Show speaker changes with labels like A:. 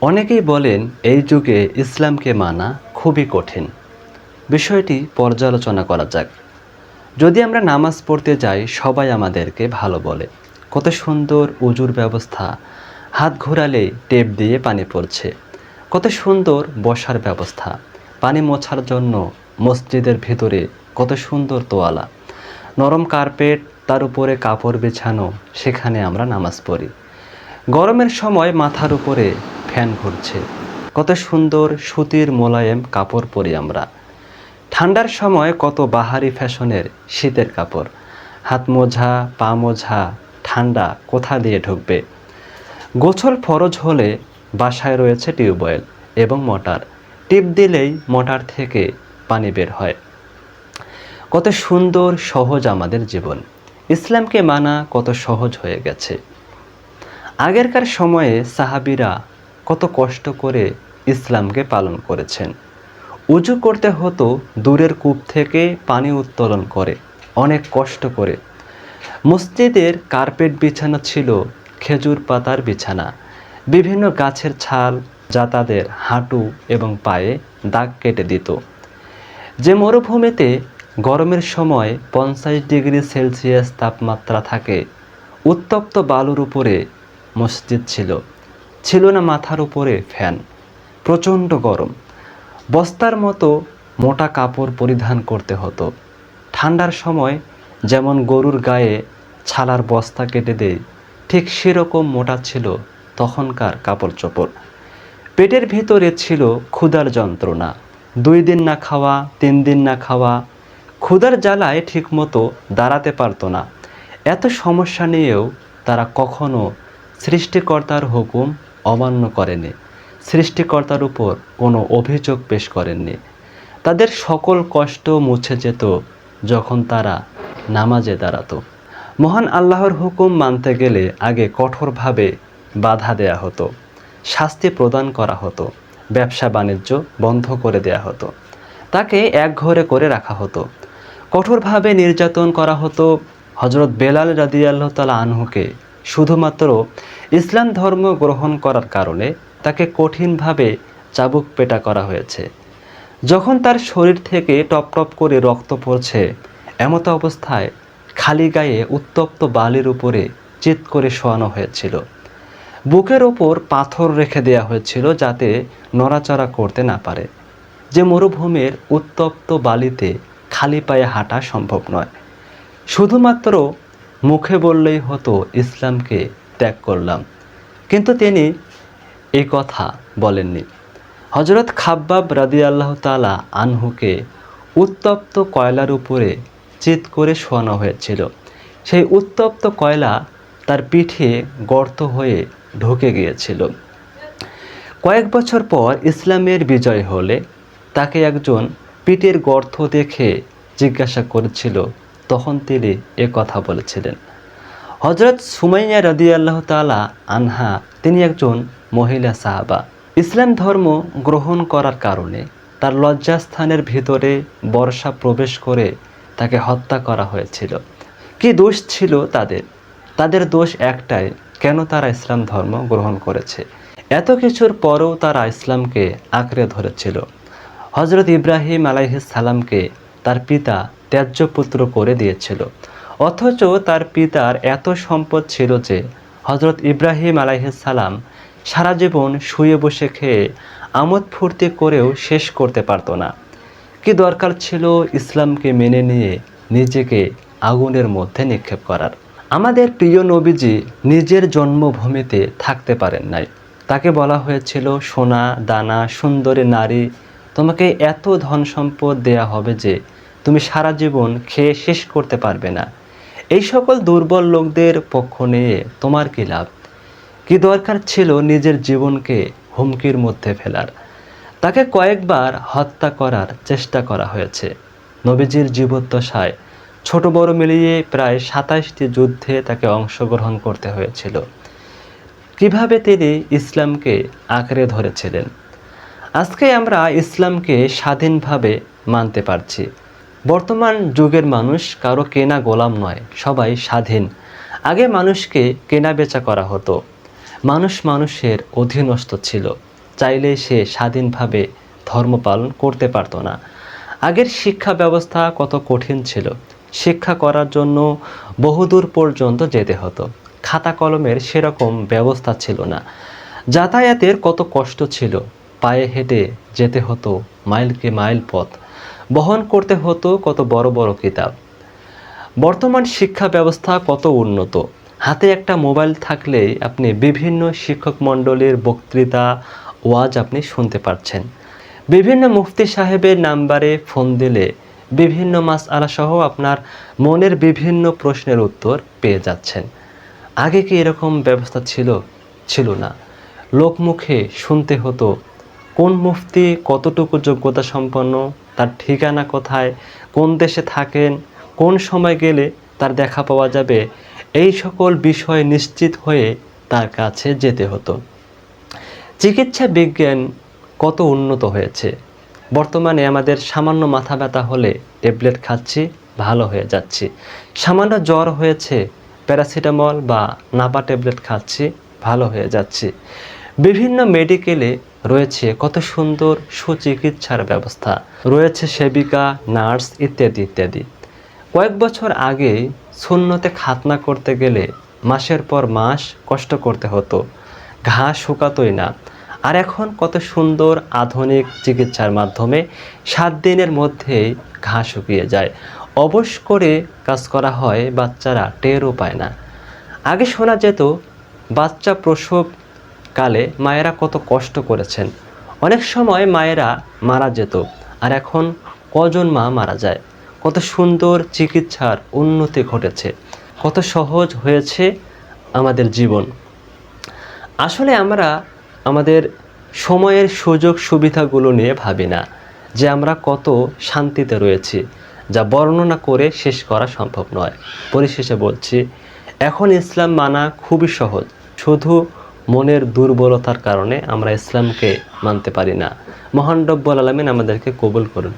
A: অনেকেই বলেন এই যুগে ইসলামকে মানা খুবই কঠিন। বিষয়টি পর্যালোচনা করা যাক। যদি আমরা নামাজ পড়তে যাই, সবাই আমাদেরকে ভালো বলে। কত সুন্দর উজুর ব্যবস্থা, হাত ঘোরালে টেপ দিয়ে পানি পড়ছে। কত সুন্দর বসার ব্যবস্থা, পানি মোছার জন্য মসজিদের ভিতরে কত সুন্দর তোয়ালা, নরম কার্পেট, তার উপরে কাপড় বিছানো, সেখানে আমরা নামাজ পড়ি। গরমের সময় মাথার উপরে ফ্যান ঘুরছে, কত সুন্দর সুতির মোলায়েম কাপড় পরি আমরা। ঠান্ডার সময় কত বাহারি ফ্যাশনের শীতের কাপড়, হাত মোজা, পা মোজা, ঠান্ডা কোথা দিয়ে ঢুকবে। গোসল ফরজ হলে বাসায় রয়েছে টিউবওয়েল এবং মোটর, টিপ দিলেই মোটর থেকে পানি বের হয়। কত সুন্দর সহজ আমাদের জীবন, ইসলামকে মানা কত সহজ হয়ে গেছে। আগেরকার সময়ে সাহাবীরা কত কষ্ট করে ইসলামকে পালন করেছেন। উজু করতে হতো দূরের কূপ থেকে পানি উত্তোলন করে, অনেক কষ্ট করে। মসজিদের কার্পেট বিছানা ছিল খেজুর পাতার বিছানা, বিভিন্ন গাছের ছাল যা তাদের হাঁটু এবং পায়ে দাগ কেটে দিত। যে মরুভূমিতে গরমের সময় 50 ডিগ্রি সেলসিয়াস তাপমাত্রা থাকে, উত্তপ্ত বালুর উপরে মসজিদ ছিল। ছিল না মাথার উপরে ফ্যান, প্রচণ্ড গরম। বস্তার মতো মোটা কাপড় পরিধান করতে হতো। ঠান্ডার সময় যেমন গরুর গায়ে ছালার বস্তা কেটে দেয়, ঠিক সেরকম মোটা ছিল তখনকার কাপড় চোপড়। পেটের ভিতরে ছিল ক্ষুধার যন্ত্রণা, 2 দিন না খাওয়া, 3 দিন না খাওয়া। ক্ষুধার জ্বালায় ঠিকমতো দাঁড়াতে পারতো না। এত সমস্যা নিয়েও তারা কখনো সৃষ্টিকর্তার হুকুম অমান্য করেনি, সৃষ্টিকর্তার উপর কোনো অভিযোগ পেশ করেননি। তাদের সকল কষ্ট মুছে যেত যখন তারা নামাজে দাঁড়াতো। মহান আল্লাহর হুকুম মানতে গেলে আগে কঠোরভাবে বাধা দেয়া হতো, শাস্তি প্রদান করা হতো, ব্যবসা বাণিজ্য বন্ধ করে দেয়া হতো, তাকে একঘরে করে রাখা হতো, কঠোরভাবে নির্যাতন করা হতো। হযরত বেলাল রাদিয়াল্লাহু তাআলা আনহুকে শুধুমাত্র ইসলাম ধর্ম গ্রহণ করার কারণে তাকে কঠিনভাবে চাবুক পেটা করা হয়েছে। যখন তার শরীর থেকে টপ টপ করে রক্ত পড়ছে, এমত অবস্থায় খালি গায়ে উত্তপ্ত বালির উপরে চিৎ করে শোয়ানো হয়েছিল। বুকের ওপর পাথর রেখে দেয়া হয়েছিল যাতে নড়াচড়া করতে না পারে। যে মরুভূমির উত্তপ্ত বালিতে খালি পায়ে হাঁটা সম্ভব নয়। শুধুমাত্র মুখে বললেই হতো ইসলামকে ত্যাগ করলাম, কিন্তু তিনি এই কথা বলেননি। হযরত খাব্বাব রাদিয়াল্লাহু তাআলা আনহুকে উত্তপ্ত কয়লার উপরে চিৎ করে শোয়ানো হয়েছিল। সেই উত্তপ্ত কয়লা তার পিঠে গর্ত হয়ে ঢুকে গিয়েছিল। কয়েক বছর পর ইসলামের বিজয় হলে তাকে একজন পিঠের গর্ত দেখে জিজ্ঞাসা করেছিল, তখন তিনি কথা বলেছিলেন। হযরত সুমাইয়া রাদিয়াল্লাহু তাআলা আনহা, তিনি একজন মহিলা সাহাবা। ইসলাম ধর্ম গ্রহণ করার কারণে তার লজ্জাস্থানের ভিতরে বর্ষা প্রবেশ করে তাকে হত্যা করা হয়েছিল। কি দোষ ছিল তাদের? তাদের দোষ একটাই, কেন তারা ইসলাম ধর্ম গ্রহণ করেছে। এত কিছুর পরেও তারা ইসলামকে আঁকড়ে ধরেছিল। হযরত ইব্রাহিম আলাইহিস সালামকে তার পিতা ত্যায্য পুত্র করে দিয়েছিল, অথচ তার পিতার এত সম্পদ ছিল যে হযরত ইব্রাহিম আলাইহিস সালাম সারা জীবন শুয়ে বসে খেয়ে আমোদ ফুর্তি করেও শেষ করতে পারতো না। কি দরকার ছিল ইসলামকে মেনে নিয়ে নিজেকে আগুনের মধ্যে নিক্ষেপ করার? আমাদের প্রিয় নবীজি নিজের জন্মভূমিতে থাকতে পারেন নাই। তাকে বলা হয়েছিল, সোনা দানা সুন্দরী নারী, তোমাকে এত ধন সম্পদ দেয়া হবে যে তুমি সারা জীবন খেয়ে শেষ করতে পারবে না। এই সকল দুর্বল লোকদের পক্ষ নিয়ে তোমার কি লাভ? কি দরকার ছিল নিজের জীবনকে হুমকির মধ্যে ফেলার? তাকে কয়েকবার হত্যা করার চেষ্টা করা হয়েছে। নবীজির জীবদ্দশায় ছোট বড় মিলিয়ে প্রায় 27টি যুদ্ধে তাকে অংশগ্রহণ করতে হয়েছিল। কিভাবে তিনি ইসলামকে আঁকড়ে ধরেছিলেন। আজকে আমরা ইসলামকে স্বাধীনভাবে মানতে পারছি। বর্তমান যুগের মানুষ কারো কেনা গোলাম নয়, সবাই স্বাধীন। আগে মানুষকে কেনা বেচা করা হতো। মানুষ মানুষের অধীনস্থ ছিল, চাইলে সে স্বাধীনভাবে ধর্ম পালন করতে পারত না। আগের শিক্ষা ব্যবস্থা কত কঠিন ছিল, শিক্ষা করার জন্য বহুদূর পর্যন্ত যেতে হতো, খাতা কলমের সেরকম ব্যবস্থা ছিল না, যাতায়াতের কত কষ্ট ছিল, পায়ে হেঁটে যেতে হতো মাইলকে মাইল পথ, বহন করতে হতো কত বড় বড় কিতাব। বর্তমান শিক্ষা ব্যবস্থা কত উন্নত, হাতে একটা মোবাইল থাকলেই আপনি বিভিন্ন শিক্ষক মণ্ডলীর বক্তৃতা, ওয়াজ আপনি শুনতে পারছেন। বিভিন্ন মুফতি সাহেবের নাম্বারে ফোন দিলে বিভিন্ন মাসআলা সহ আপনার মনের বিভিন্ন প্রশ্নের উত্তর পেয়ে যাচ্ছেন। আগে কি এরকম ব্যবস্থা ছিল? ছিল না। লোকমুখে শুনতে হতো কোন মুফতি কতটুকু যোগ্যতা সম্পন্ন, তার ঠিকানা কোথায়, কোন দেশে থাকেন, কোন সময় গেলে তার দেখা পাওয়া যাবে, এই সকল বিষয় নিশ্চিত হয়ে তার কাছে যেতে হতো। চিকিৎসা বিজ্ঞান কত উন্নত হয়েছে, বর্তমানে আমাদের সামান্য মাথা ব্যথা হলে ট্যাবলেট খাচ্ছি, ভালো হয়ে যাচ্ছি। সামান্য জ্বর হয়েছে, প্যারাসিটামল বা নাপা ট্যাবলেট খাচ্ছি, ভালো হয়ে যাচ্ছি। বিভিন্ন মেডিকেলে রয়েছে কত সুন্দর সুচিকিৎসার ব্যবস্থা, রয়েছে সেবিকা, নার্স ইত্যাদি ইত্যাদি। কয়েক বছর আগে সুন্নতে খাতনা করতে গেলে মাসের পর মাস কষ্ট করতে হতো, ঘা শুকাতই না। আর এখন কত সুন্দর আধুনিক চিকিৎসার মাধ্যমে 7 দিনের মধ্যেই ঘা শুকিয়ে যায়। অবশ করে কাজ করা হয়, বাচ্চারা টেরও পায় না। আগে শোনা যেত বাচ্চা প্রসবকালে মায়েরা কত কষ্ট করেছেন, অনেক সময় মায়েরা মারা যেত। আর এখন কজন মা মারা যায়। কত সুন্দর চিকিৎসার উন্নতি ঘটেছে, কত সহজ হয়েছে আমাদের জীবন। আসলে আমরা আমাদের সময়ের সুযোগ সুবিধাগুলো নিয়ে ভাবি না, যে আমরা কত শান্তিতে রয়েছি, যা বর্ণনা করে শেষ করা সম্ভব নয়। পরিশেষে বলছি, এখন ইসলাম মানা খুবই সহজ, শুধু মনের দুর্বলতার কারণে আমরা ইসলামকে মানতে পারি না। মহান রব্বুল আলামিন আমাদেরকে কবুল করুন।